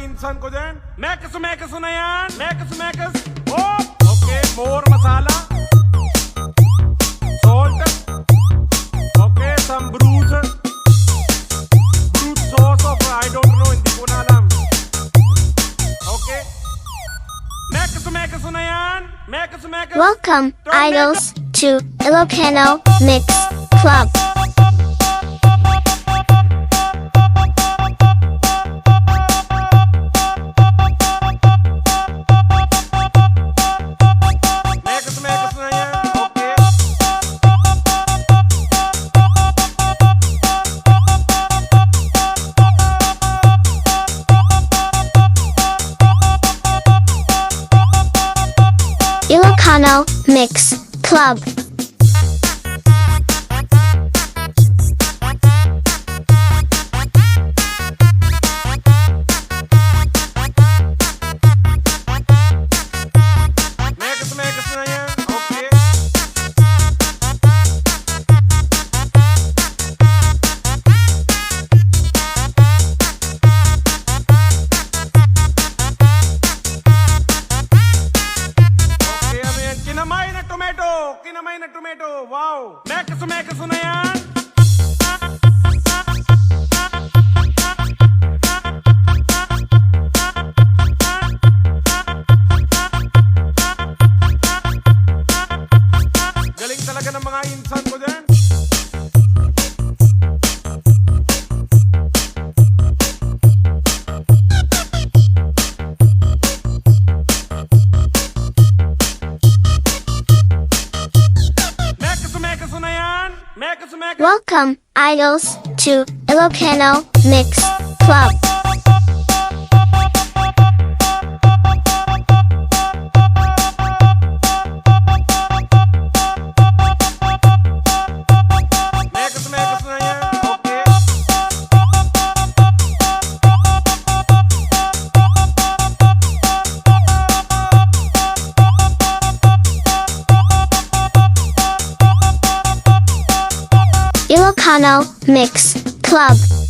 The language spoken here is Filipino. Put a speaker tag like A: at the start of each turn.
A: insan ko dyan. Mekus na yan. Mekus. Oh, okay, more masala. Salt. Okay, some brute sauce of, I don't know, hindi ko na alam. Okay. Mekus na yan. Mekus.
B: Welcome, idols, to Ilocano Mix Club.
A: Mekus na yan. Okay.
B: Ilocano Mix Club.
A: Mekus na yan. Okay. Okay, ano yan? Kinamay na tomato. Wow. Mekus na yan. Galing talaga ng mga insan ko dyan. Mekus na yan. Mekus.
B: Welcome, idols, to Ilocano Mix Club.
A: Mekus na yan. Okay.
B: Ilocano Mix Club.